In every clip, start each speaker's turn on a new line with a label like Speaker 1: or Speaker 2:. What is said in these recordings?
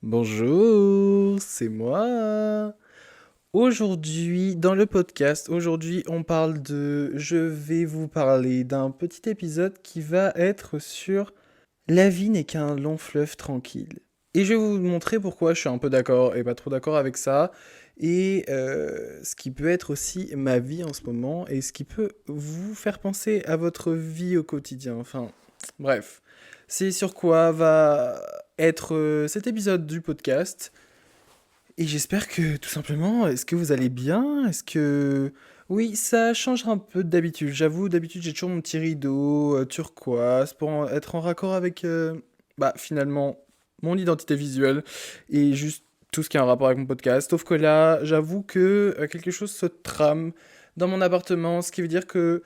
Speaker 1: Bonjour, c'est moi. Aujourd'hui, on parle de... Je vais vous parler d'un petit épisode qui va être sur La vie n'est qu'un long fleuve tranquille. Et je vais vous montrer pourquoi je suis un peu d'accord et pas trop d'accord avec ça. Et ce qui peut être aussi ma vie en ce moment et ce qui peut vous faire penser à votre vie au quotidien. Enfin, bref. C'est sur quoi va être cet épisode du podcast. Et j'espère que tout simplement, est-ce que vous allez bien? Est-ce que... Oui, ça change un peu d'habitude. J'avoue, d'habitude j'ai toujours mon petit rideau turquoise pour être en raccord avec, finalement, mon identité visuelle et juste tout ce qui a un rapport avec mon podcast. Sauf que là, j'avoue que quelque chose se trame dans mon appartement, ce qui veut dire que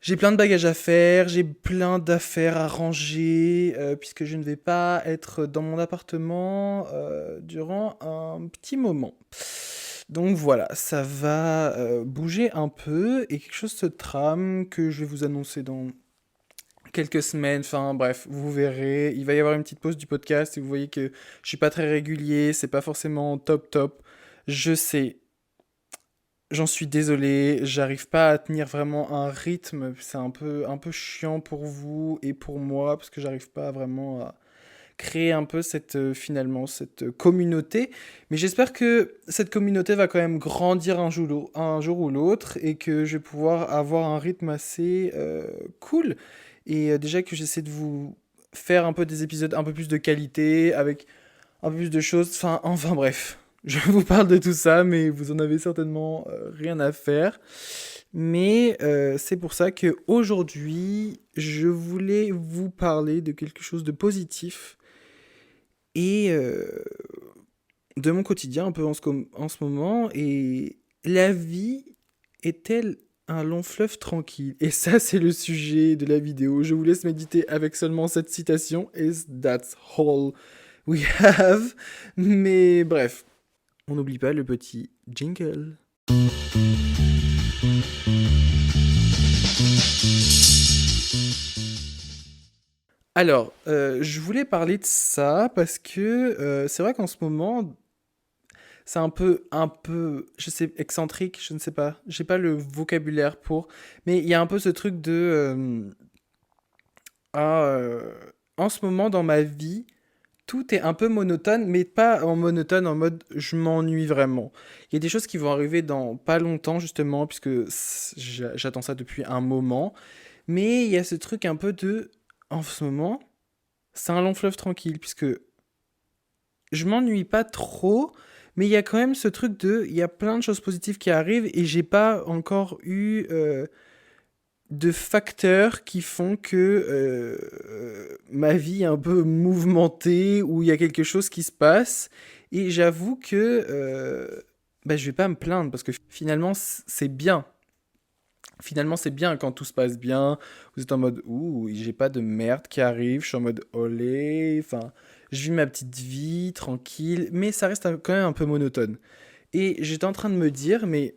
Speaker 1: j'ai plein de bagages à faire, j'ai plein d'affaires à ranger, puisque je ne vais pas être dans mon appartement durant un petit moment. Donc voilà, ça va bouger un peu et quelque chose se trame que je vais vous annoncer dans quelques semaines. Enfin bref, vous verrez. Il va y avoir une petite pause du podcast et vous voyez que je suis pas très régulier, c'est pas forcément top top. Je sais, j'en suis désolé, j'arrive pas à tenir vraiment un rythme, c'est un peu chiant pour vous et pour moi, parce que j'arrive pas vraiment à créer un peu finalement, cette communauté. Mais j'espère que cette communauté va quand même grandir un jour ou l'autre et que je vais pouvoir avoir un rythme assez cool. Et déjà que j'essaie de vous faire un peu des épisodes un peu plus de qualité, avec un peu plus de choses. Enfin bref, je vous parle de tout ça, mais vous en avez certainement rien à faire. Mais c'est pour ça que aujourd'hui, je voulais vous parler de quelque chose de positif et de mon quotidien un peu en ce moment. Et la vie est-elle un long fleuve tranquille? Et ça, c'est le sujet de la vidéo. Je vous laisse méditer avec seulement cette citation. Is that's all we have. Mais bref, on n'oublie pas le petit jingle. Alors, je voulais parler de ça parce que c'est vrai qu'en ce moment, c'est je sais, excentrique, je ne sais pas, j'ai pas le vocabulaire pour, mais il y a un peu ce truc de, ah, en ce moment dans ma vie, tout est un peu monotone, mais pas en monotone en mode je m'ennuie vraiment. Il y a des choses qui vont arriver dans pas longtemps justement, puisque j'attends ça depuis un moment, mais il y a ce truc un peu de, en ce moment, c'est un long fleuve tranquille, puisque je m'ennuie pas trop, mais il y a quand même ce truc de, il y a plein de choses positives qui arrivent et j'ai pas encore eu de facteurs qui font que ma vie est un peu mouvementée, où il y a quelque chose qui se passe. Et j'avoue que je vais pas me plaindre parce que finalement c'est bien. Finalement c'est bien quand tout se passe bien. Vous êtes en mode ouh, j'ai pas de merde qui arrive. Je suis en mode olé. Enfin, je vis ma petite vie tranquille, mais ça reste quand même un peu monotone. Et j'étais en train de me dire, mais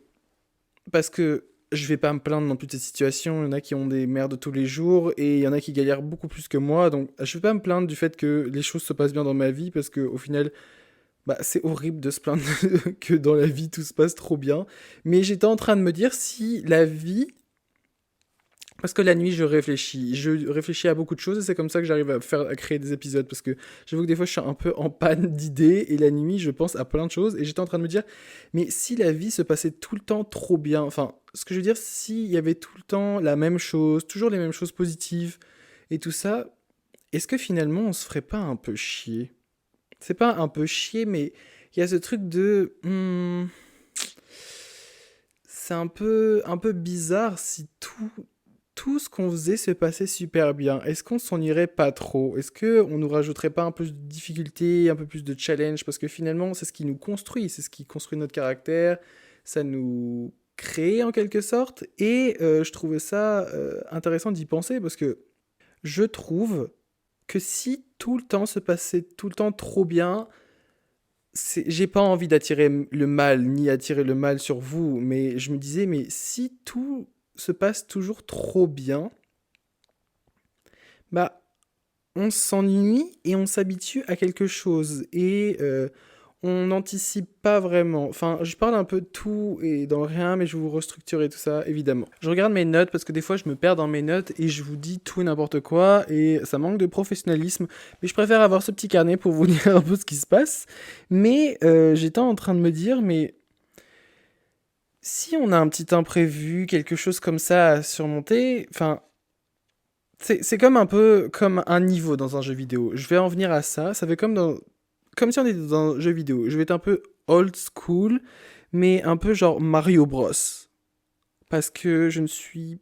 Speaker 1: parce que je vais pas me plaindre dans toutes ces situations. Il y en a qui ont des merdes tous les jours et il y en a qui galèrent beaucoup plus que moi. Donc je vais pas me plaindre du fait que les choses se passent bien dans ma vie parce que au final, c'est horrible de se plaindre que dans la vie tout se passe trop bien. Mais j'étais en train de me dire si la vie, parce que la nuit, je réfléchis à beaucoup de choses et c'est comme ça que j'arrive à créer des épisodes. Parce que j'avoue que des fois, je suis un peu en panne d'idées et la nuit, je pense à plein de choses. Et j'étais en train de me dire, mais si la vie se passait tout le temps trop bien, enfin, ce que je veux dire, s'il y avait tout le temps la même chose, toujours les mêmes choses positives et tout ça, est-ce que finalement, on se ferait pas un peu chier? C'est pas un peu chier, mais il y a ce truc de... c'est un peu bizarre si tout ce qu'on faisait se passait super bien. Est-ce qu'on s'en irait pas trop? Est-ce que on nous rajouterait pas un peu de difficulté, un peu plus de challenge? Parce que finalement, c'est ce qui nous construit, c'est ce qui construit notre caractère, ça nous crée en quelque sorte. Et je trouvais ça intéressant d'y penser parce que je trouve que si tout le temps se passait tout le temps trop bien, j'ai pas envie d'attirer le mal, ni attirer le mal sur vous, mais je me disais, mais si tout se passe toujours trop bien, bah, on s'ennuie et on s'habitue à quelque chose. Et on n'anticipe pas vraiment. Enfin, je parle un peu de tout et dans rien, mais je vais vous restructurer tout ça, évidemment. Je regarde mes notes parce que des fois, je me perds dans mes notes et je vous dis tout et n'importe quoi et ça manque de professionnalisme. Mais je préfère avoir ce petit carnet pour vous dire un peu ce qui se passe. Mais j'étais en train de me dire, mais si on a un petit imprévu, quelque chose comme ça à surmonter, enfin, c'est comme un peu comme un niveau dans un jeu vidéo. Je vais en venir à ça. Ça fait comme si on était dans un jeu vidéo. Je vais être un peu old school, mais un peu genre Mario Bros. Parce que je ne suis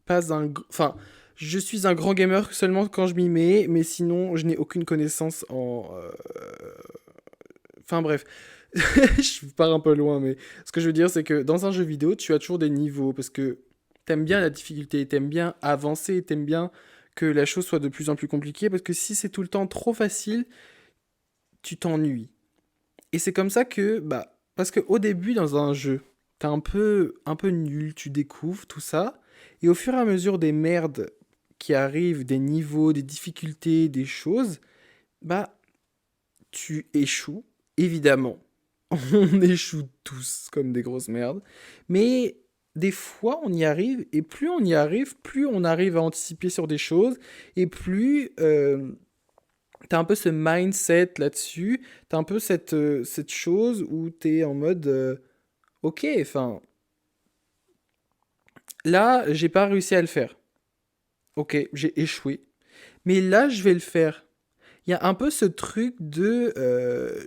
Speaker 1: pas enfin, je suis un grand gamer seulement quand je m'y mets, mais sinon, je n'ai aucune connaissance en... Enfin bref, je pars un peu loin, mais ce que je veux dire, c'est que dans un jeu vidéo, tu as toujours des niveaux, parce que t'aimes bien la difficulté, t'aimes bien avancer, t'aimes bien que la chose soit de plus en plus compliquée, parce que si c'est tout le temps trop facile, tu t'ennuies. Et c'est comme ça que, bah, parce qu'au début, dans un jeu, t'es un peu nul, tu découvres tout ça, et au fur et à mesure des merdes qui arrivent, des niveaux, des difficultés, des choses, bah, tu échoues, évidemment. On échoue tous comme des grosses merdes. Mais des fois, on y arrive, et plus on y arrive, plus on arrive à anticiper sur des choses, et plus t'as un peu ce mindset là-dessus, t'as un peu cette chose où t'es en mode, ok, enfin, là, j'ai pas réussi à le faire. Ok, j'ai échoué. Mais là, je vais le faire. Il y a un peu ce truc de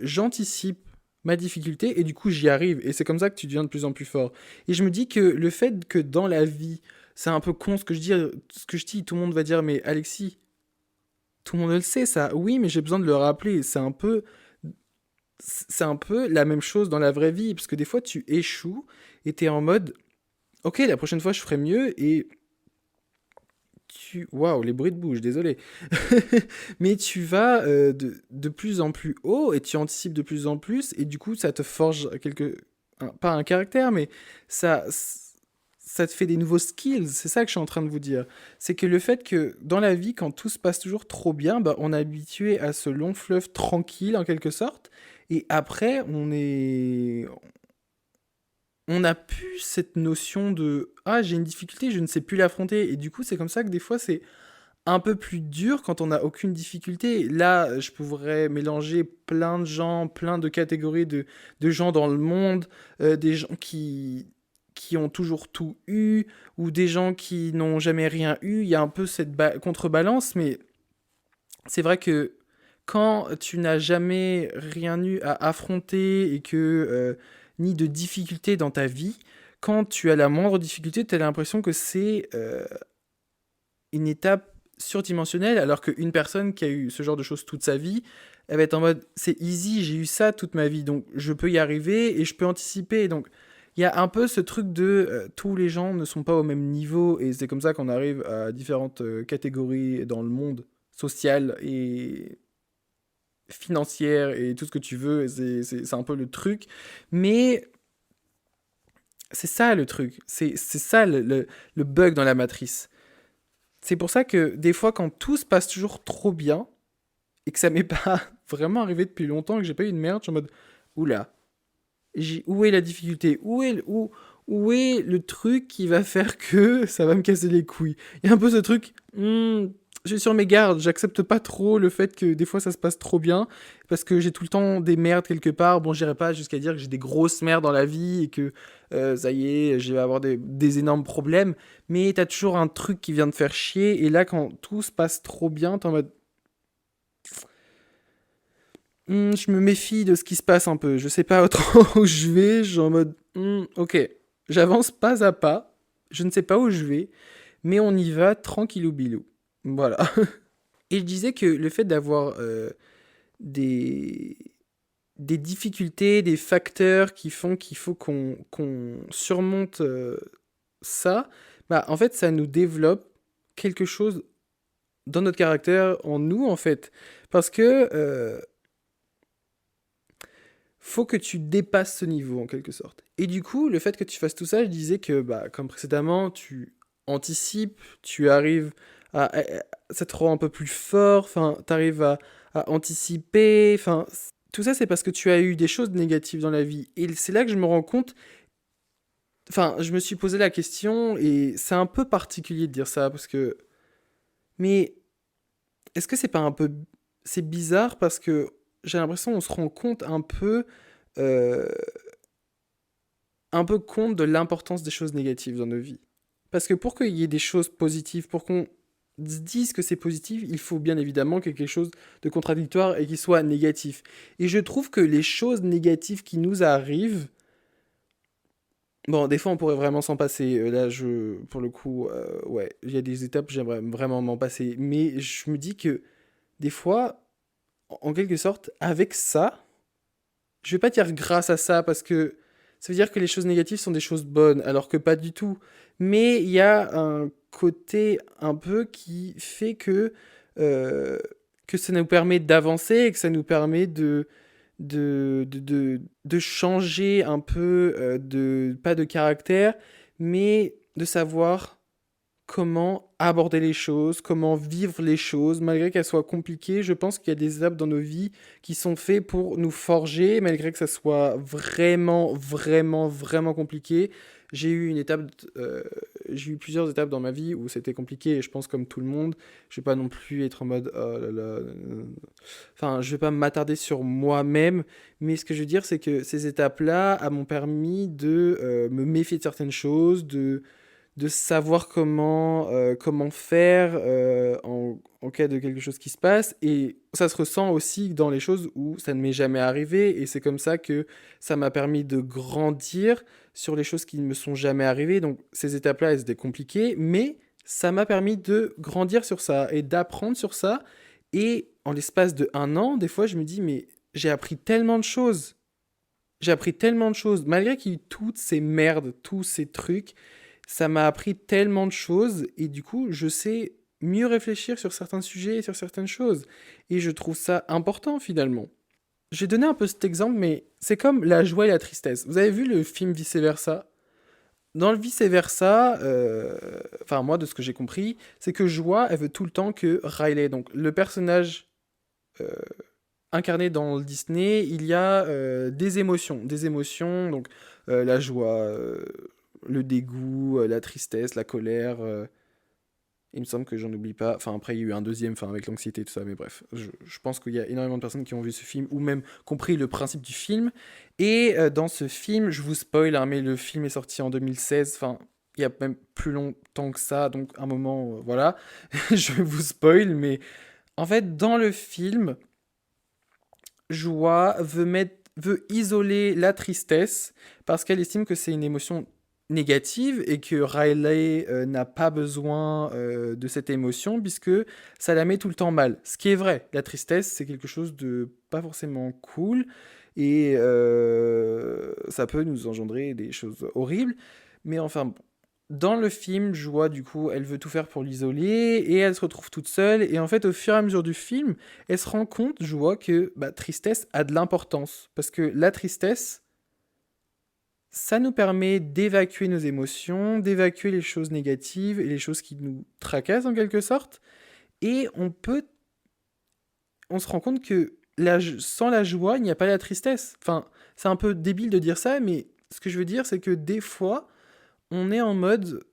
Speaker 1: j'anticipe ma difficulté et du coup j'y arrive. Et c'est comme ça que tu deviens de plus en plus fort. Et je me dis que le fait que dans la vie, c'est un peu con ce que je dis, tout le monde va dire, mais Alexis, tout le monde le sait ça. Oui, mais j'ai besoin de le rappeler. C'est un peu la même chose dans la vraie vie, parce que des fois tu échoues et t'es en mode, ok, la prochaine fois je ferai mieux et waouh, les bruits de bouche, désolé. Mais tu vas de plus en plus haut et tu anticipes de plus en plus et du coup ça te forge pas un caractère, mais ça, ça te fait des nouveaux skills. C'est ça que je suis en train de vous dire. C'est que le fait que dans la vie, quand tout se passe toujours trop bien, bah, on est habitué à ce long fleuve tranquille en quelque sorte. Et après, on n'a plus cette notion de ah, j'ai une difficulté, je ne sais plus l'affronter. Et du coup, c'est comme ça que des fois, c'est un peu plus dur quand on n'a aucune difficulté. Là, je pourrais mélanger plein de gens, plein de catégories de gens dans le monde, des gens qui ont toujours tout eu, ou des gens qui n'ont jamais rien eu. Il y a un peu cette contrebalance, mais c'est vrai que quand tu n'as jamais rien eu à affronter et que ni de difficulté dans ta vie, quand tu as la moindre difficulté, tu as l'impression que c'est une étape surdimensionnelle, alors qu'une personne qui a eu ce genre de choses toute sa vie, elle va être en mode c'est easy, j'ai eu ça toute ma vie, donc je peux y arriver et je peux anticiper. Donc il y a un peu ce truc de tous les gens ne sont pas au même niveau et c'est comme ça qu'on arrive à différentes catégories dans le monde social et financière et tout ce que tu veux, et c'est un peu le truc. Mais c'est ça le truc, c'est ça le bug dans la matrice. C'est pour ça que des fois, quand tout se passe toujours trop bien, et que ça m'est pas vraiment arrivé depuis longtemps, que j'ai pas eu de merde, je suis en mode, oula, où est la difficulté? Où est le truc qui va faire que ça va me casser les couilles? Il y a un peu ce truc, je suis sur mes gardes, j'accepte pas trop le fait que des fois ça se passe trop bien, parce que j'ai tout le temps des merdes quelque part. Bon, j'irai pas jusqu'à dire que j'ai des grosses merdes dans la vie et que ça y est, je vais avoir des énormes problèmes, mais t'as toujours un truc qui vient te faire chier, et là, quand tout se passe trop bien, t'es en mode, je me méfie de ce qui se passe un peu. Je sais pas trop où je vais. Je suis en mode, ok, j'avance pas à pas. Je ne sais pas où je vais, mais on y va tranquillou bilou. Voilà. Et je disais que le fait d'avoir des, des difficultés, des facteurs qui font qu'il faut qu'on surmonte ça, bah en fait ça nous développe quelque chose dans notre caractère, en nous en fait. Parce que faut que tu dépasses ce niveau en quelque sorte. Et du coup, le fait que tu fasses tout ça, je disais que, bah, comme précédemment, tu anticipes, tu arrives ça te rend un peu plus fort, enfin, t'arrives à anticiper, enfin, tout ça c'est parce que tu as eu des choses négatives dans la vie. Et c'est là que je me rends compte, enfin, je me suis posé la question, et c'est un peu particulier de dire ça, parce que, mais est-ce que c'est pas un peu, c'est bizarre parce que j'ai l'impression qu'on se rend compte euh, un peu compte de l'importance des choses négatives dans nos vies. Parce que pour qu'il y ait des choses positives, pour qu'on se dise que c'est positif, il faut bien évidemment qu'il y ait quelque chose de contradictoire et qui soit négatif. Et je trouve que les choses négatives qui nous arrivent, bon, des fois on pourrait vraiment s'en passer. Là, pour le coup, ouais, il y a des étapes, j'aimerais vraiment m'en passer. Mais je me dis que des fois, en quelque sorte, avec ça, je vais pas dire grâce à ça parce que ça veut dire que les choses négatives sont des choses bonnes, alors que pas du tout. Mais il y a un côté un peu qui fait euh, que ça nous permet d'avancer et que ça nous permet de changer un peu, pas de caractère, mais de savoir comment aborder les choses, comment vivre les choses, malgré qu'elles soient compliquées. Je pense qu'il y a des étapes dans nos vies qui sont faites pour nous forger, malgré que ça soit vraiment, vraiment, vraiment compliqué. J'ai eu une étape, j'ai eu plusieurs étapes dans ma vie où c'était compliqué, et je pense comme tout le monde, je vais pas non plus être en mode oh là là, enfin, je vais pas m'attarder sur moi-même, mais ce que je veux dire, c'est que ces étapes-là m'ont permis de me méfier de certaines choses, de savoir comment faire en cas de quelque chose qui se passe. Et ça se ressent aussi dans les choses où ça ne m'est jamais arrivé. Et c'est comme ça que ça m'a permis de grandir sur les choses qui ne me sont jamais arrivées. Donc ces étapes-là, elles étaient compliquées, mais ça m'a permis de grandir sur ça et d'apprendre sur ça. Et en l'espace de un an, des fois, je me dis, mais j'ai appris tellement de choses. J'ai appris tellement de choses. Malgré qu'il y ait eu toutes ces merdes, tous ces trucs, ça m'a appris tellement de choses et du coup, je sais mieux réfléchir sur certains sujets et sur certaines choses. Et je trouve ça important finalement. J'ai donné un peu cet exemple, mais c'est comme la joie et la tristesse. Vous avez vu le film Vice-Versa? Dans le Vice-Versa, enfin moi de ce que j'ai compris, c'est que Joie, elle veut tout le temps que Riley, donc le personnage euh, incarné dans le Disney, il y a des émotions, donc la joie, le dégoût, la tristesse, la colère. Il me semble que j'en oublie pas. Enfin, après, il y a eu un deuxième, enfin, avec l'anxiété et tout ça, mais bref. Je pense qu'il y a énormément de personnes qui ont vu ce film, ou même compris le principe du film. Et dans ce film, je vous spoil, hein, mais le film est sorti en 2016, enfin, il y a même plus longtemps que ça, donc un moment, voilà. Je vous spoil, mais en fait, dans le film, Joie veut isoler la tristesse parce qu'elle estime que c'est une émotion négative et que Riley n'a pas besoin de cette émotion puisque ça la met tout le temps mal. Ce qui est vrai, la tristesse c'est quelque chose de pas forcément cool et ça peut nous engendrer des choses horribles. Mais enfin, bon. Dans le film, Joie, du coup, elle veut tout faire pour l'isoler et elle se retrouve toute seule. Et en fait, au fur et à mesure du film, elle se rend compte, je vois, que bah, tristesse a de l'importance. Parce que la tristesse, ça nous permet d'évacuer nos émotions, d'évacuer les choses négatives et les choses qui nous tracassent en quelque sorte. Et on se rend compte que sans la joie, il n'y a pas la tristesse. Enfin, c'est un peu débile de dire ça, mais ce que je veux dire, c'est que des fois, on est en mode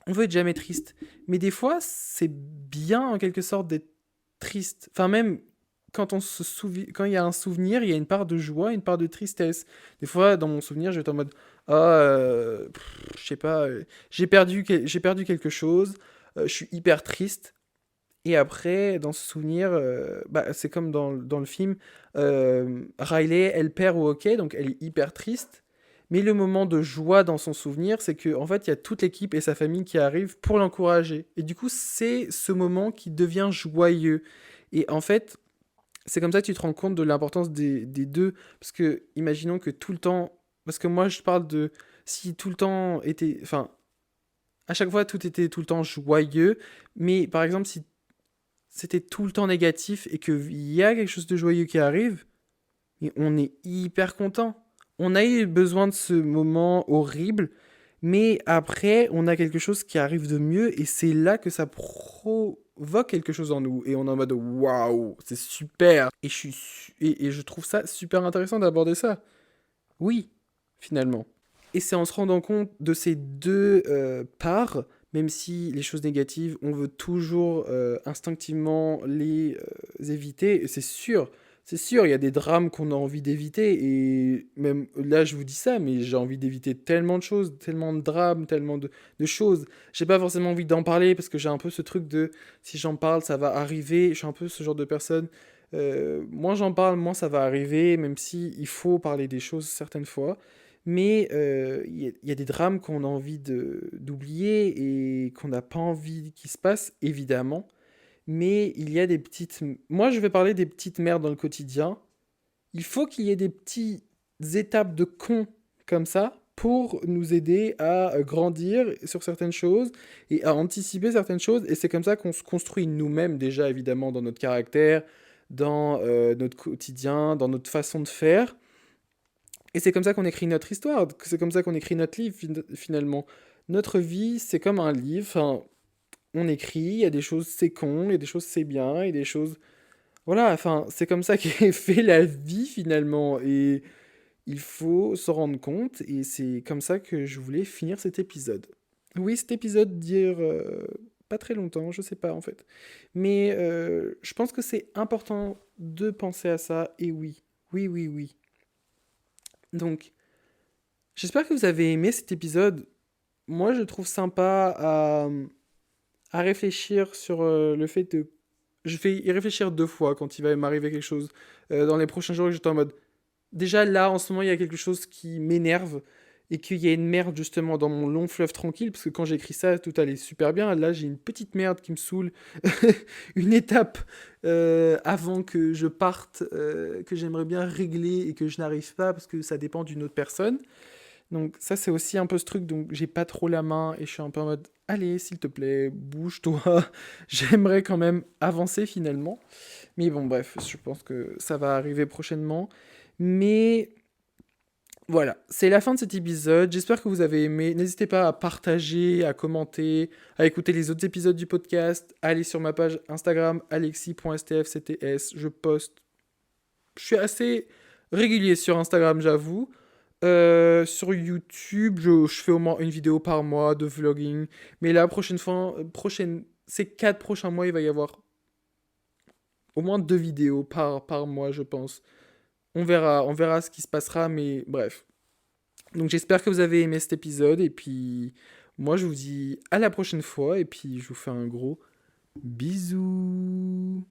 Speaker 1: on veut être jamais triste. Mais des fois, c'est bien en quelque sorte d'être triste. Enfin, même quand il y a un souvenir, il y a une part de joie, une part de tristesse. Des fois, dans mon souvenir, je vais être en mode ah, je sais pas, j'ai perdu quelque chose, je suis hyper triste. Et après, dans ce souvenir, bah, c'est comme dans le film, Riley, elle perd au hockey, donc elle est hyper triste. Mais le moment de joie dans son souvenir, c'est qu'en fait, il y a toute l'équipe et sa famille qui arrivent pour l'encourager. Et du coup, c'est ce moment qui devient joyeux. Et en fait, c'est comme ça que tu te rends compte de l'importance des deux. Parce que, imaginons que tout le temps. Parce que moi, je parle de. Si tout le temps était. Enfin, à chaque fois, tout était tout le temps joyeux. Mais par exemple, si c'était tout le temps négatif et qu'il y a quelque chose de joyeux qui arrive, et on est hyper content. On a eu besoin de ce moment horrible, Mais après, on a quelque chose qui arrive de mieux et c'est là que ça provoque quelque chose en nous. Et on est en mode waouh, c'est super. Et je trouve ça super intéressant d'aborder ça. Oui, finalement. Et c'est en se rendant compte de ces deux parts, même si les choses négatives, on veut toujours instinctivement les éviter, et c'est sûr, il y a des drames qu'on a envie d'éviter, et même là je vous dis ça, mais j'ai envie d'éviter tellement de choses, tellement de drames, tellement de choses. J'ai pas forcément envie d'en parler, parce que j'ai un peu ce truc de, si j'en parle, ça va arriver, je suis un peu ce genre de personne, moins j'en parle, moins ça va arriver, même si il faut parler des choses certaines fois. Mais il y a des drames qu'on a envie d'oublier et qu'on n'a pas envie qu'ils se passent, évidemment. Mais il y a des petites... Moi, je vais parler des petites merdes dans le quotidien. Il faut qu'il y ait des petites étapes de cons comme ça pour nous aider à grandir sur certaines choses et à anticiper certaines choses. Et c'est comme ça qu'on se construit nous-mêmes déjà, évidemment, dans notre caractère, dans notre quotidien, dans notre façon de faire. Et c'est comme ça qu'on écrit notre histoire, c'est comme ça qu'on écrit notre livre finalement. Notre vie, c'est comme un livre, enfin, on écrit, il y a des choses c'est con, il y a des choses c'est bien, il y a des choses... Voilà, enfin, c'est comme ça qu'est fait la vie finalement. Et il faut s'en rendre compte, et c'est comme ça que je voulais finir cet épisode. Oui, cet épisode dure pas très longtemps, je sais pas en fait. Mais je pense que c'est important de penser à ça, et oui, oui, oui, oui. Donc, j'espère que vous avez aimé cet épisode. Moi, je le trouve sympa à réfléchir sur le fait de... Je vais y réfléchir deux fois quand il va m'arriver quelque chose dans les prochains jours et j'étais en mode... Déjà là, en ce moment, il y a quelque chose qui m'énerve et qu'il y a une merde justement dans mon long fleuve tranquille parce que quand j'écris ça, tout allait super bien. Là, j'ai une petite merde qui me saoule. Une étape avant que je parte que j'aimerais bien régler et que je n'arrive pas parce que ça dépend d'une autre personne. Donc ça c'est aussi un peu ce truc, donc j'ai pas trop la main et je suis un peu en mode allez s'il te plaît bouge-toi, j'aimerais quand même avancer finalement. Mais bon bref, je pense que ça va arriver prochainement. Mais voilà, c'est la fin de cet épisode, j'espère que vous avez aimé, n'hésitez pas à partager, à commenter, à écouter les autres épisodes du podcast, à aller sur ma page Instagram alexis.stfcts, je poste, je suis assez régulier sur Instagram j'avoue. Sur YouTube, je fais au moins une vidéo par mois de vlogging. Mais la prochaine fois, ces 4 prochains mois, il va y avoir au moins 2 vidéos par mois, je pense. On verra ce qui se passera, mais bref. Donc j'espère que vous avez aimé cet épisode. Et puis, moi, je vous dis à la prochaine fois. Et puis, je vous fais un gros bisou.